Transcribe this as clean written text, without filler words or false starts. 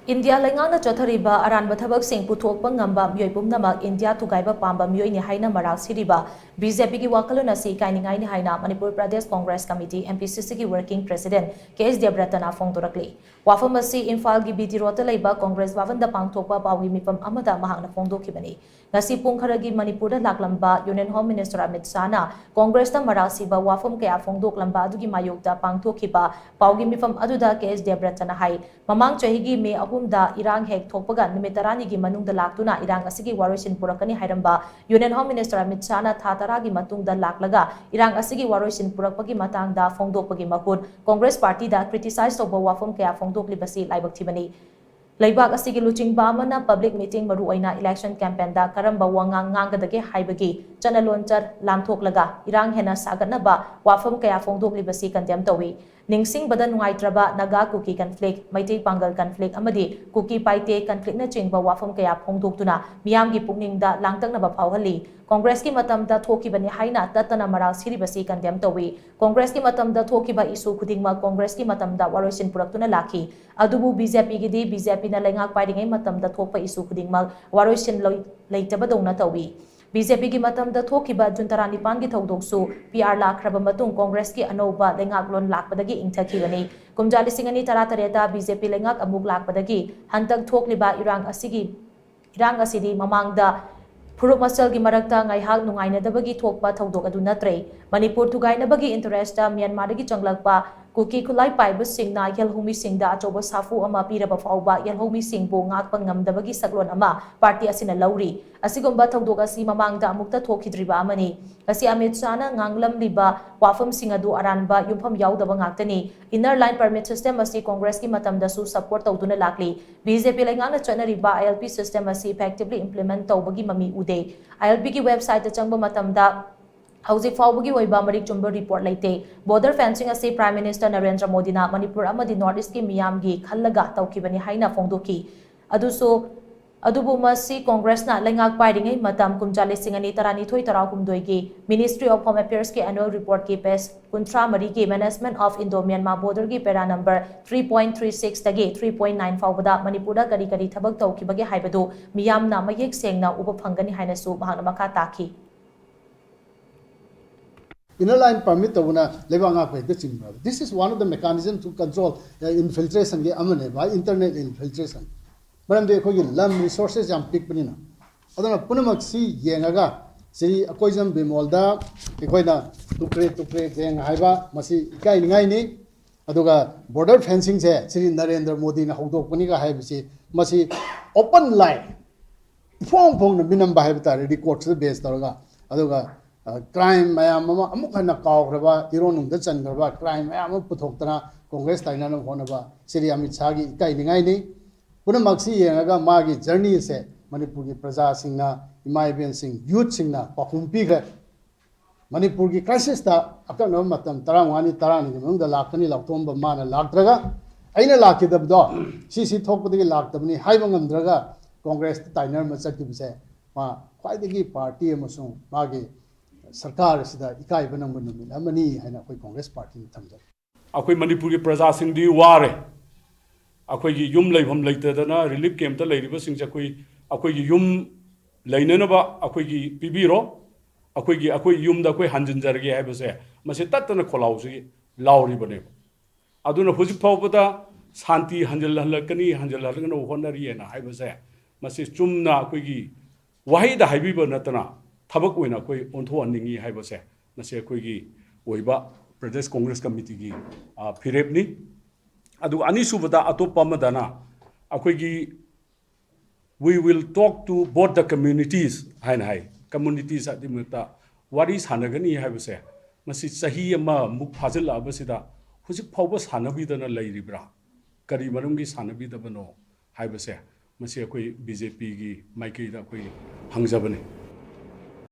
India Leingakna chathariba Aranba thabak shing Puthokpa ngamba meeoi pumnamak India Thugaiba Pamba meeoi ni Haina Maral Siriba BJP ki wakhallon asi Ikainingaini Haina Manipur Pradesh Congress Committee MPCC ki Working President Kh Devbrata na phongdorakli wafam asi Imphal gi BT Road leiba Congress Bhavanda Pangthokpa pawi mifam amada mahakna phongdokhibani ngasi pung kharagi Manipur da laklamba Union Home Minister Amit Shah na Congress da Maral siba wafam kaya phongdoklamba adugi mayokda pangthokhiba pawgi mifam aduda Kh Devbrata na hai mamang chahigi May da irang hek thokpaga nimitarani gi manungda laktuna irang asigi waroisin purakani hairamba Union Home Minister Amit Shah na thatara gi matungda laklaga irang asigi waroisin purakpagi matangda phongdokpagi mahut Congress Party da criticize tawba wafam kaya phongdokli basi laibak thibani Leibak asigi luchingba amana public meeting maru aina election campaign da karamba wangang ngangadage haibagi chanalonchar lamthoklaga irang hena sagatnaba wafam kaya phongdokli basi condemn tawi Ningsing badan nungaitraba naga kuki conflict maitei pangal conflict amadi kuki paite conflict na chingba wafam kaya phongdoktuna miyamgi pukningda langtaknaba phawhali Congress ki matamda thokibani haina tatana Maral Siribasi condemn tawi Congress ki matamda thokiba issue khudingma Congress ki matamda waroisin puraktuna lakhi adubu BJP gi di BJP na leingak pairingai matamda thokpa issue khudingma waroisin leitaba dongna tawi BJP ki matamda thokiba juntarani pangi thodoksu PR lakraba matung Congress ki anoba leingak lon lakpadagi ingthakibani kumjali singani taratareta BJP leingak amuk lakpadagi hantak thokliba irang asidi mamangda Puruk masal gi marakta ngaihak nungainadabagi thokpa thodok adu natre Manipur thugainabagi interest da Myanmar gi changlakpa kuki khulai paiba singna yelhumi singda achoba safu ama piraba fauba yelhumi singbo ngakpa ngamdabagi saklon ama party asina lauri asigomba thodok asi mamangda amukta thokhidriba amani asi Amit Shah na nganglam liba wafam singadu Aranba yumpham yaudaba ngaktani inner line permit system asi Congress ki matamda su support tawduna lakli BJP leingakna chanariba ILP system asi effectively implement tawbagi mami ude ILP ki website ta changba matamda Hauzik fawbagi oiba marik chumba report laite border fencing ase Prime Minister Narendra Modi na Manipur amadi North East ki miyamgi khallaga tawkibani haina phongdoki adubu masi Congress na leingak pairingai matam kumjali singani tarani thoi tarahumdoi gi Ministry of Home Affairs ki annual report ki page kuntra mari ki management of Indo-Myanmar border ki para number 3.36 tagi 3.9 fawbada Manipura kari thabak tawkibagi haibadu miyamna mayek sengna uba phangani haina su mahakna makha taki Inner line permit this is one of the mechanisms to control infiltration by internet infiltration. But the lam resources jam pick panina. Adana punamak si yengaga si akoizam bimolda ikoina tukre geng haiba masi ikainingaini aduga border fencing se Sri Narendra Modi na hawdok paniga haibisi masi open line phong na binamba haibata ready court based taraga aduga crime mayam amukana kawgraba ironung da changraba crime mayam puthoktana Congress tainana honaba Sri Amit Shah gi ikainingaini punamaksi yengaga magi journey se Manipur ki praja singna imaiben sing youth singna pakhum pigre Manipur ki crisis ta akana matam tarangani manungda lakani laktomba mana lakdraga aina lakidabdo si thokpadi laktabni haiba ngamdraga Congress tainar ma chakibse ma khwaidagi party amasung magi Sarkar sida ikai banang banumi amani haina koi Congress Party ni thamjai akoi Manipur ki praja sing di ware akoi gi yum leibham leitadana relief camp ta leiriba sing akoi gi yum leinanaba akoi gi pibiro akoi yum da akoi hanjinjarge haibase mase tatana kholausi lauri bane aduna huji phawbada shanti hanjalhalakani honari ena haibase mase chumna akoi gi wahida haibiba natana thabak oina koi ontho aningi haibase nase koi gi oiba Pradesh Congress Committee gi phirepni adu ani subada atopa madana akoi gi we will talk to both the communities hai communities at dimata what is hanagani haibase masi sahi ama muk phajil abasida hujik phawba sanabi dana leiribra kari marumgi sanabi da bano haibase masi akoi BJP gi maikei da koi hangjabani